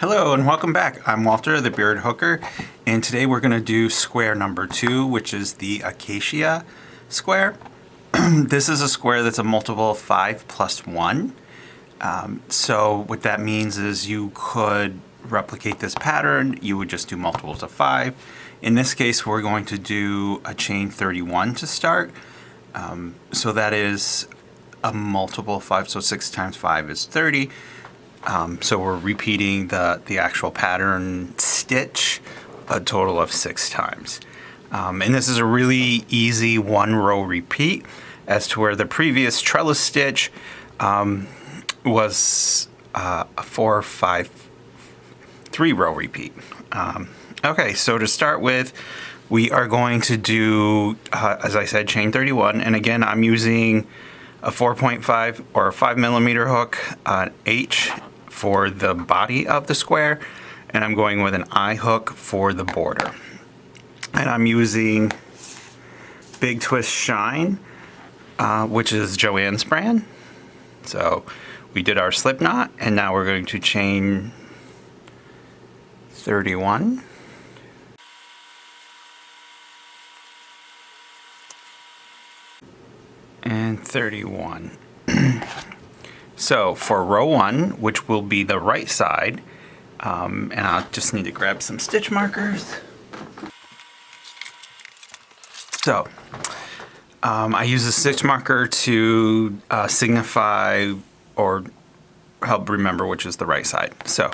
Hello and welcome back. I'm Walter, the Beard Hooker, and today we're going to do square number 2, which is the Acacia square. This is a square that's a multiple of 5 plus 1. So what that means is you could replicate this pattern. You would just do multiples of 5. In this case, we're going to do a chain 31 to start. So that is a multiple of 5, so 6 times 5 is 30. So we're repeating the actual pattern stitch a total of 6 times. And this is a really easy 1-row repeat, as to where the previous trellis stitch was a 4, 5, 3-row repeat. Okay, so to start with, we are going to do, as I said, chain 31. And again, I'm using a 4.5 or a 5 millimeter hook on H for the body of the square, and I'm going with an I hook for the border. And I'm using Big Twist Shine, which is Joann's brand. So we did our slip knot, and now we're going to chain 31. And 31. So for row 1, which will be the right side, and I'll just need to grab some stitch markers. So I use a stitch marker to signify or help remember which is the right side. So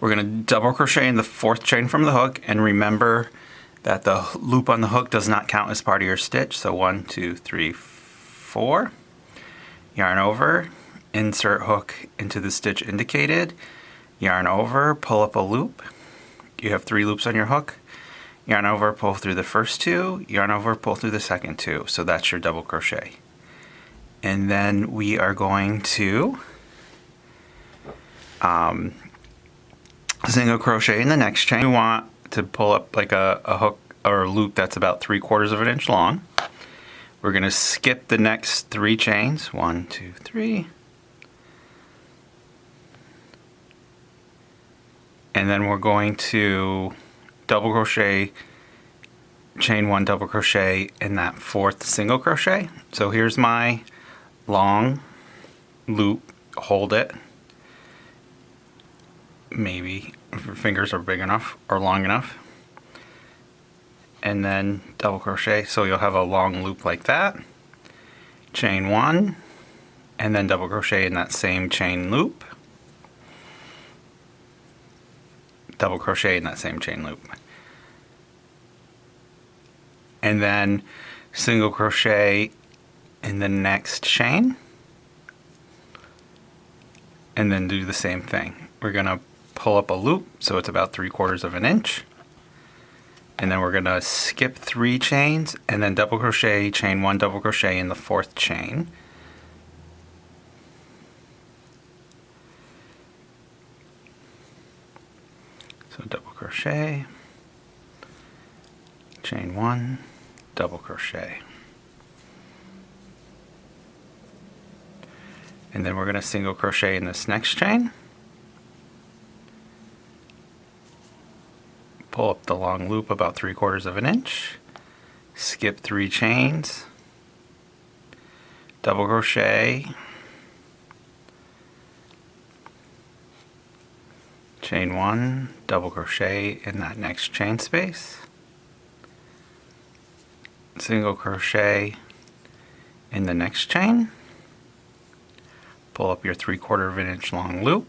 we're going to double crochet in the 4th chain from the hook, and remember that the loop on the hook does not count as part of your stitch. So 1, 2, 3, 4, yarn over, insert hook into the stitch indicated, yarn over, pull up a loop. You have 3 loops on your hook. Yarn over, pull through the first 2, yarn over, pull through the second 2. So that's your double crochet. And then we are going to single crochet in the next chain. We want to pull up like a hook or a loop that's about 3/4 of an inch long. We're going to skip the next 3 chains. 1, 2, 3. And then we're going to double crochet, chain 1 double crochet in that 4th single crochet. So here's my long loop. Hold it. Maybe if your fingers are big enough or long enough. And then double crochet, so you'll have a long loop like that. Chain 1, and then double crochet in that same chain loop. Double crochet in that same chain loop. And then single crochet in the next chain. And then do the same thing. We're going to pull up a loop, so it's about 3/4 of an inch. And then we're going to skip 3 chains and then double crochet, chain 1 double crochet in the 4th chain. So double crochet, chain 1, double crochet. And then we're going to single crochet in this next chain. Pull up the long loop about 3/4 of an inch. Skip 3 chains. Double crochet. Chain 1, double crochet in that next chain space. Single crochet in the next chain. Pull up your 3/4 of an inch long loop.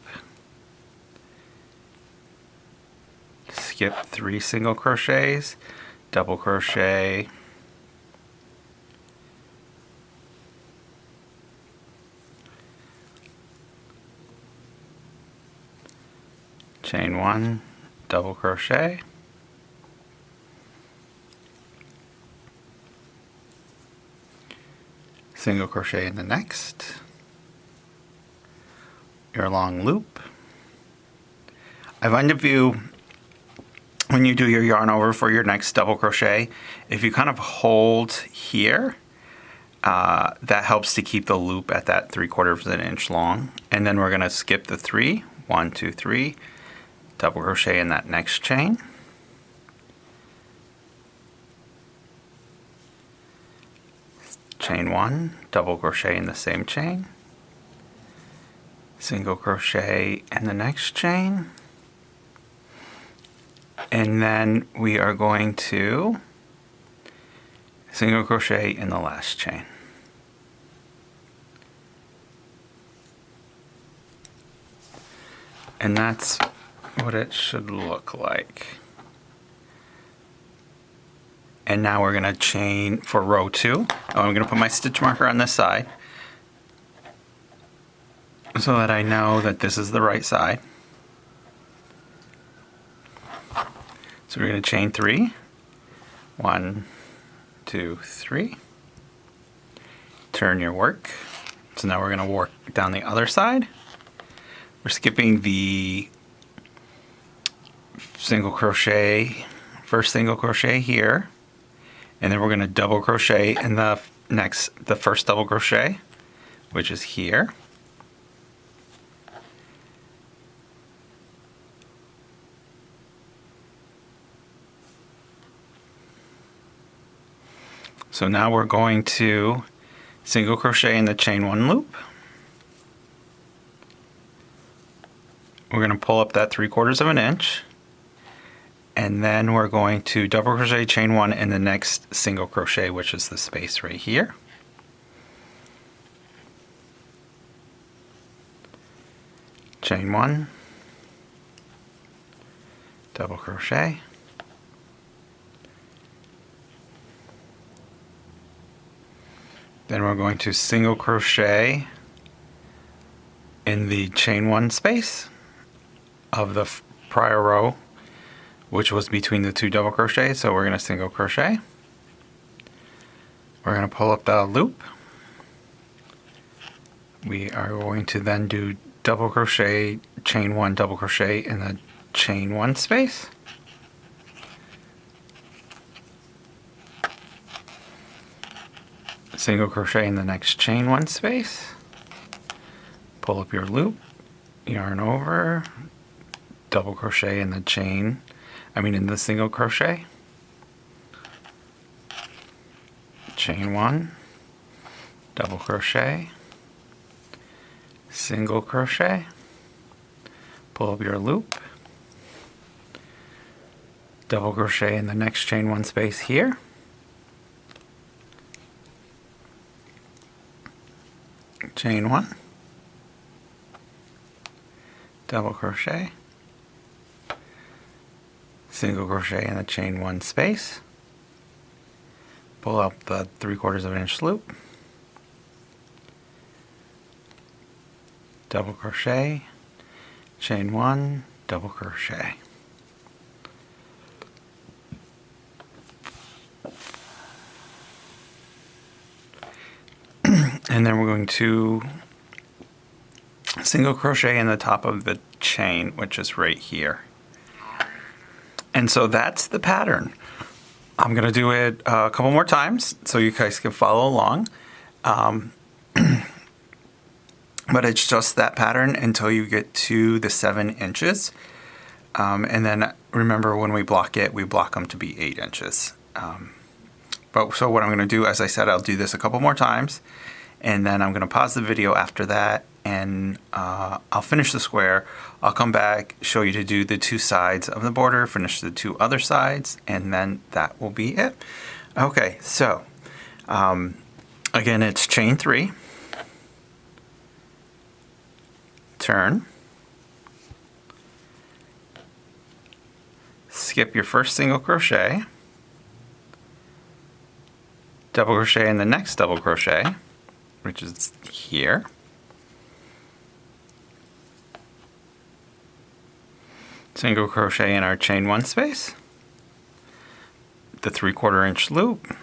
Skip 3 single crochets, double crochet, chain 1, double crochet, single crochet in the next, your long loop. I find if you, when you do your yarn over for your next double crochet, if you kind of hold here, that helps to keep the loop at that 3/4 of an inch long. And then we're going to skip the 3, 1, 2, 3, double crochet in that next chain, chain 1, double crochet in the same chain, single crochet in the next chain, and then we are going to single crochet in the last chain. And that's what it should look like. And now we're going to chain for row 2. I'm going to put my stitch marker on this side so that I know that this is the right side. So we're going to chain 3. 1, 2, 3. Turn your work. So now we're going to work down the other side. We're skipping the single crochet, first single crochet here, and then we're going to double crochet in the first double crochet, which is here. So now we're going to single crochet in the chain 1 loop. We're going to pull up that 3/4 of an inch, and then we're going to double crochet chain 1 in the next single crochet, which is the space right here. Chain 1, double crochet, then we're going to single crochet in the chain 1 space of the prior row, which was between the 2 double crochets. So we're going to single crochet. We're going to pull up the loop. We are going to then do double crochet, chain 1, double crochet in the chain 1 space. Single crochet in the next chain 1 space. Pull up your loop, yarn over, double crochet in the in the single crochet, chain 1, double crochet, single crochet, pull up your loop, double crochet in the next chain 1 space here, chain 1, double crochet, single crochet in the chain 1 space, pull up the 3/4 of an inch loop, double crochet, chain 1, double crochet. And then we're going to single crochet in the top of the chain, which is right here. And so that's the pattern. I'm going to do it a couple more times so you guys can follow along. But it's just that pattern until you get to the 7 inches. And then remember, when we block it, we block them to be 8 inches. So what I'm going to do, as I said, I'll do this a couple more times. And then I'm going to pause the video after that, and I'll finish the square. I'll come back, show you to do the 2 sides of the border, finish the 2 other sides, and then that will be it. Okay, so again, it's chain 3, turn, skip your first single crochet, double crochet in the next double crochet, which is here. Single crochet in our chain 1 space, the 3/4 inch loop,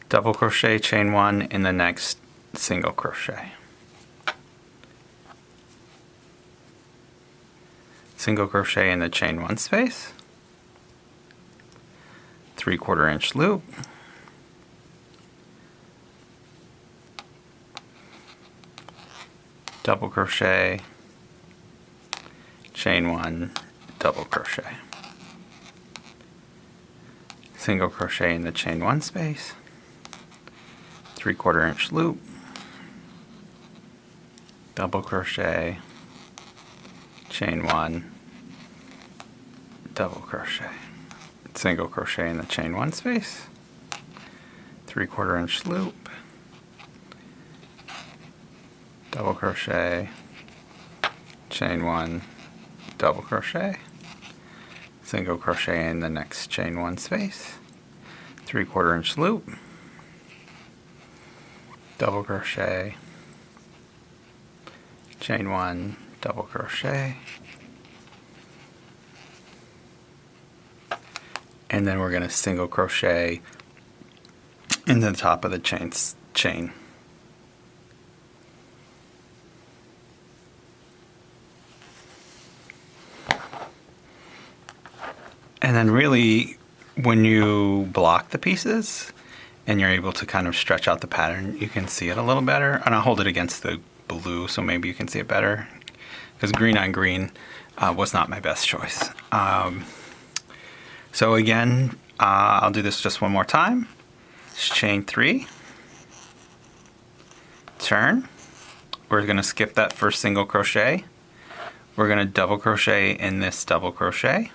double crochet, chain 1 in the next single crochet, single crochet in the chain 1 space, 3/4 inch loop, double crochet, chain 1, double crochet, single crochet in the chain 1 space, 3/4 inch loop, double crochet, chain 1, double crochet, single crochet in the chain 1 space, 3/4 inch loop, double crochet, chain 1, double crochet, single crochet in the next chain 1 space, 3/4 inch loop, double crochet, chain 1, double crochet, and then we're going to single crochet into the top of the chain. And then really, when you block the pieces and you're able to kind of stretch out the pattern, you can see it a little better. And I'll hold it against the blue so maybe you can see it better, because green on green was not my best choice. So again, I'll do this just one more time. It's chain 3, turn. We're going to skip that first single crochet. We're going to double crochet in this double crochet.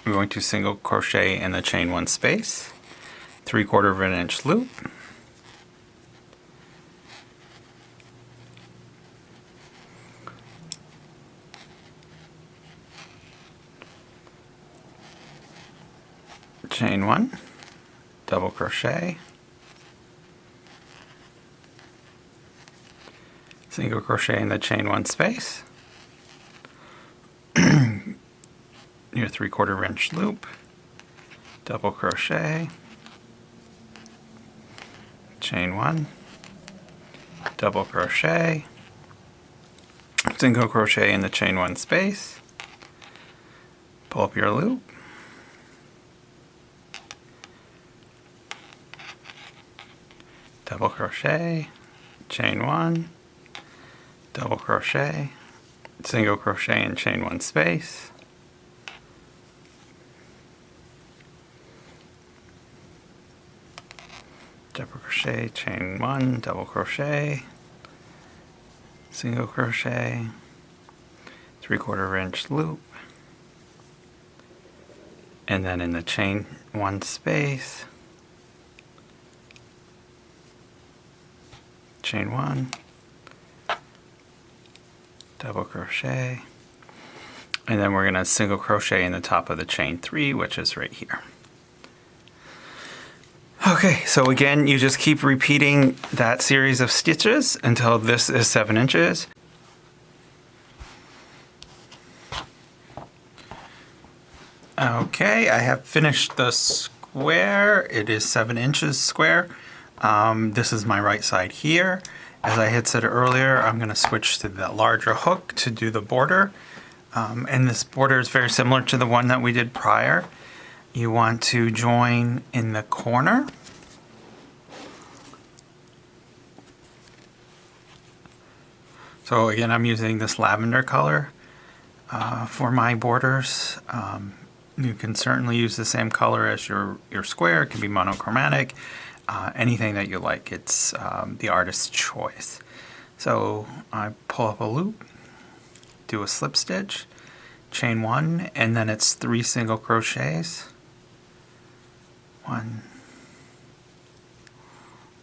We're going to single crochet in the chain 1 space, 3/4 inch loop, chain 1, double crochet, single crochet in the chain 1 space, your 3/4 inch loop, double crochet, chain 1, double crochet, single crochet in the chain 1 space, pull up your loop, double crochet, chain 1, double crochet, single crochet in chain 1 space, double crochet, chain 1, double crochet, single crochet, 3/4 inch loop, and then in the chain 1 space, chain 1, double crochet, and then we're going to single crochet in the top of the chain 3, which is right here. Okay, so again, you just keep repeating that series of stitches until this is 7 inches. Okay, I have finished the square. It is 7 inches square. This is my right side here. As I had said earlier, I'm going to switch to the larger hook to do the border. And this border is very similar to the one that we did prior. You want to join in the corner. So again, I'm using this lavender color for my borders. You can certainly use the same color as your square. It can be monochromatic, anything that you like. It's the artist's choice. So I pull up a loop, do a slip stitch, chain 1, and then it's 3 single crochets. 1,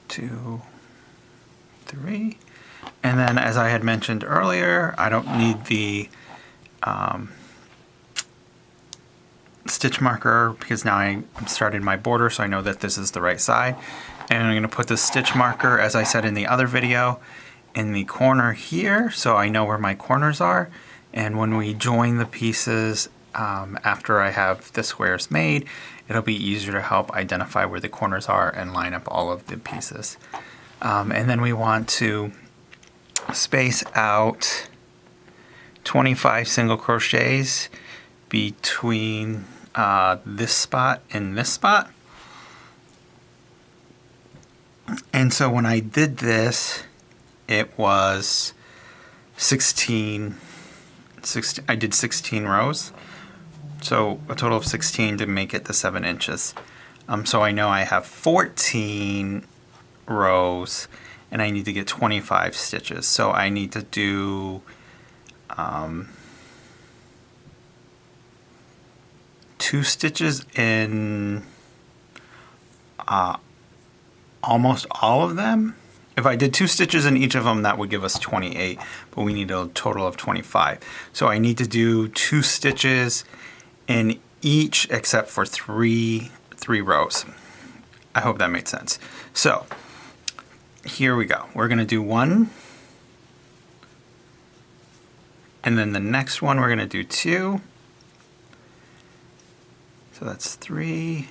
2, 3. And then, as I had mentioned earlier, I don't need the stitch marker because now I'm starting my border, so I know that this is the right side. And I'm going to put the stitch marker, as I said in the other video, in the corner here, so I know where my corners are. And when we join the pieces after I have the squares made, it'll be easier to help identify where the corners are and line up all of the pieces. And then we want to space out 25 single crochets between this spot and this spot. And so when I did this, it was 16, I did 16 rows. So a total of 16 to make it the 7 inches. So I know I have 14 rows and I need to get 25 stitches. So I need to do 2 stitches in almost all of them. If I did 2 stitches in each of them, that would give us 28, but we need a total of 25. So I need to do 2 stitches in each except for three rows. I hope that made sense. So here we go. We're gonna do 1, and then the next one we're gonna do 2. So that's 3.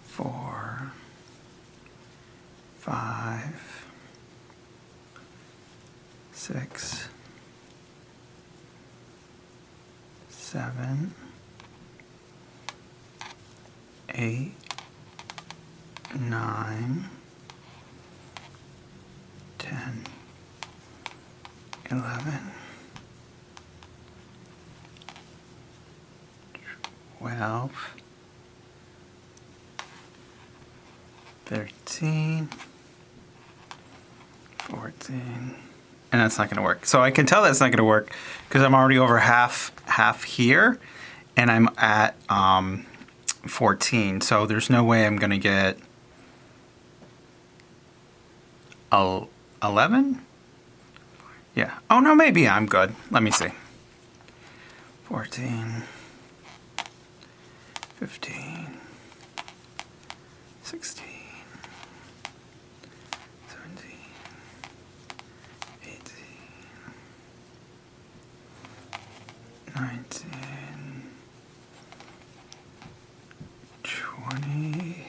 4, 5, 6, 7, 8, 9, 10, 11, 12, 13, 14, and that's not going to work. So I can tell that's not going to work because I'm already over half here, and I'm at 14. So there's no way I'm going to get 11. Yeah. Oh no, maybe I'm good. Let me see. 14, 15, 16. 19, 20,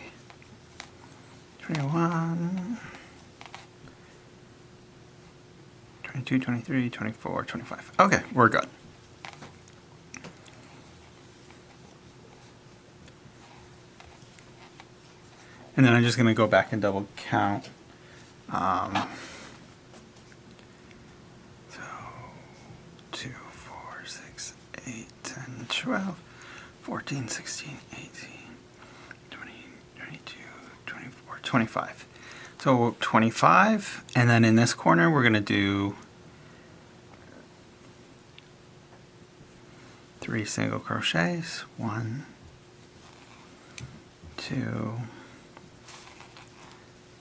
21, 22, 23, 24, 25. Okay, we're good. And then I'm just going to go back and double count. So 2, 4, 6, 8, 10, 12, 14, 16, 18, 20, 22, 24, 25. So 25, and then in this corner we're going to do 3 single crochets. 1, 2,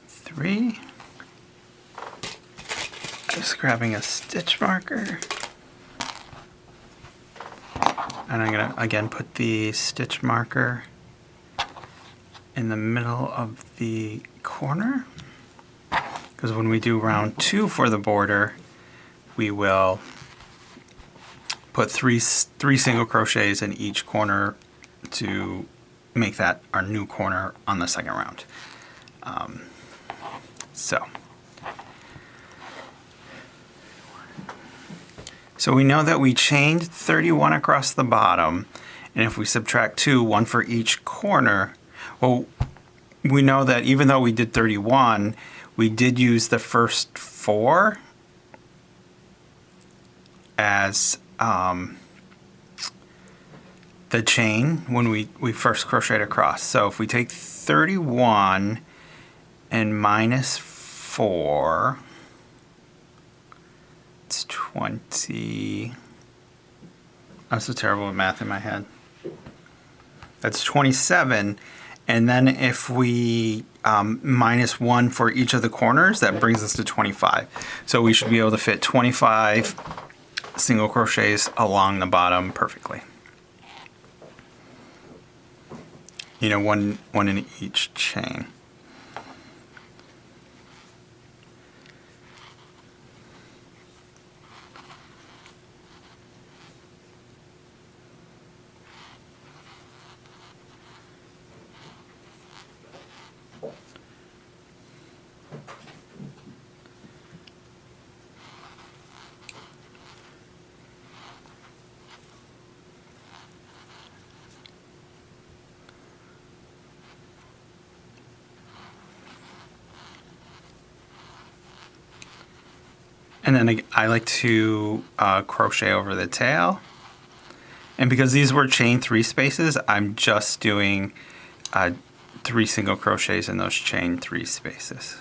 3. Just grabbing a stitch marker. And I'm going to again put the stitch marker in the middle of the corner. Because when we do round 2 for the border, we will put three single crochets in each corner to make that our new corner on the second round. So we know that we chained 31 across the bottom, and if we subtract 2, 1 for each corner, well, we know that even though we did 31, we did use the first 4 as the chain when we first crocheted across. So if we take 31 and minus 4, it's 20. I'm so terrible at math in my head. That's 27. And then if we minus 1 for each of the corners, that brings us to 25. So we should be able to fit 25 single crochets along the bottom perfectly. You know, one in each chain. And then I like to crochet over the tail. And because these were chain 3 spaces, I'm just doing 3 single crochets in those chain 3 spaces.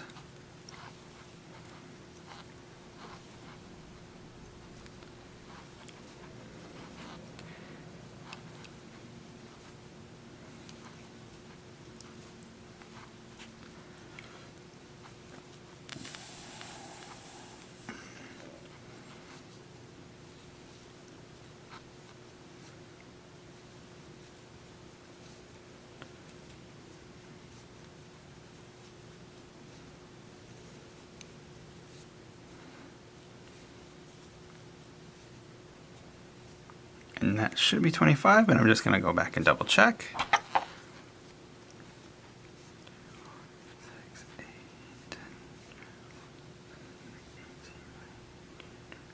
And that should be 25, and I'm just going to go back and double check. 6, 8, 10,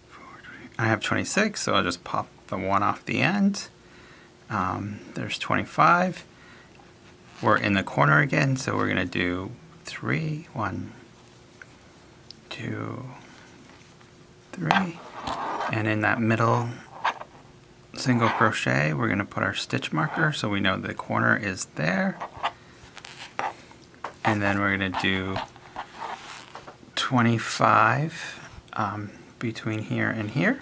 4, 20. I have 26, so I'll just pop the 1 off the end. There's 25. We're in the corner again, so we're going to do 3, 1, 2, 3. And in that middle single crochet, we're going to put our stitch marker so we know the corner is there. And then we're going to do 25 between here and here.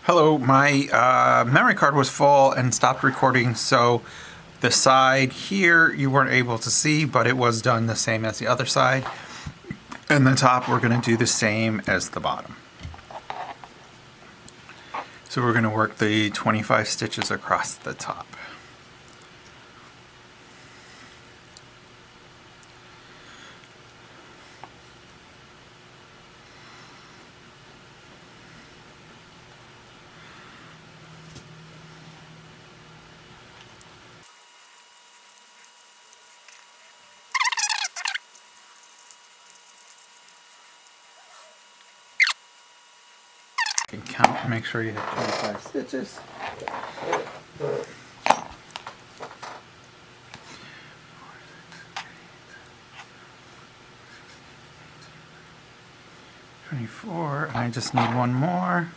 Hello, my memory card was full and stopped recording, so the side here you weren't able to see, but it was done the same as the other side. And the top, we're going to do the same as the bottom. So we're going to work the 25 stitches across the top. And count and make sure you have 25 stitches. And I just need one more.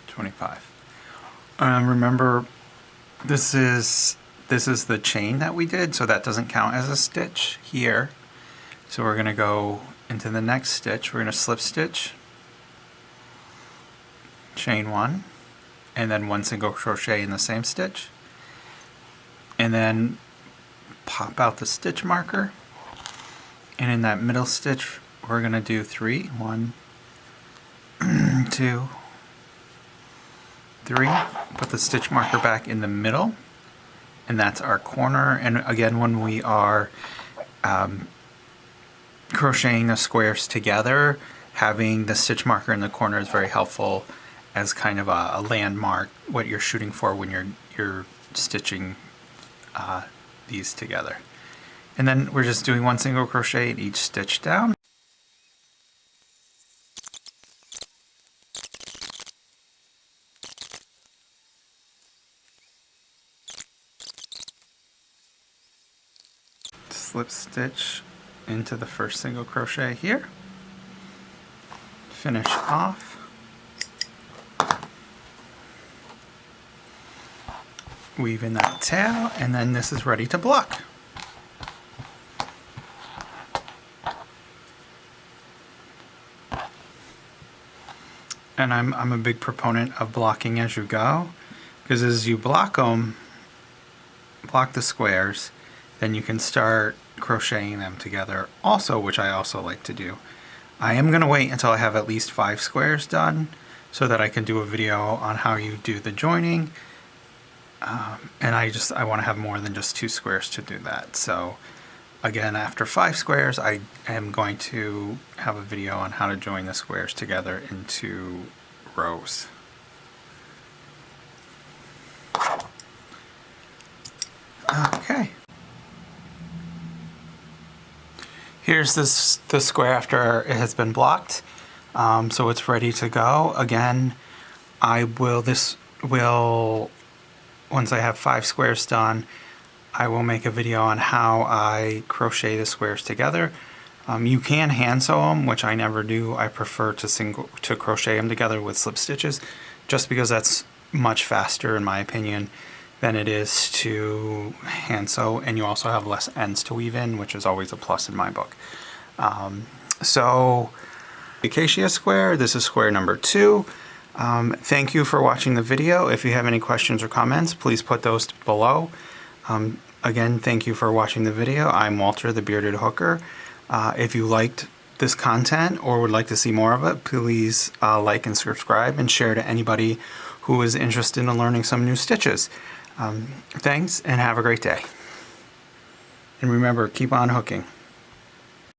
25. Remember, this is the chain that we did, so that doesn't count as a stitch here. So we're going to go into the next stitch. We're going to slip stitch, chain 1, and then 1 single crochet in the same stitch, and then pop out the stitch marker, and in that middle stitch we're going to do 3, 1, 2, 3, put the stitch marker back in the middle, and that's our corner. And again, when we are crocheting the squares together, having the stitch marker in the corner is very helpful as kind of a landmark, what you're shooting for when you're stitching these together. And then we're just doing 1 single crochet in each stitch down. Slip stitch into the first single crochet here. Finish off. weave in that tail, and then this is ready to block. And I'm a big proponent of blocking as you go, because as you block them, block the squares, then you can start crocheting them together also, which I also like to do. I am going to wait until I have at least 5 squares done so that I can do a video on how you do the joining. And I want to have more than just 2 squares to do that. So again, after 5 squares, I am going to have a video on how to join the squares together into rows. Okay. Here's the square after it has been blocked. So it's ready to go. Again, once I have 5 squares done, I will make a video on how I crochet the squares together. You can hand sew them, which I never do. I prefer to crochet them together with slip stitches, just because that's much faster, in my opinion, than it is to hand sew, and you also have less ends to weave in, which is always a plus in my book. So, Acacia square, this is square number 2. Thank you for watching the video. If you have any questions or comments, please put those below. Again, thank you for watching the video. I'm Walter, the Bearded Hooker. If you liked this content or would like to see more of it, please like and subscribe and share to anybody who is interested in learning some new stitches. Thanks, and have a great day. And remember, keep on hooking.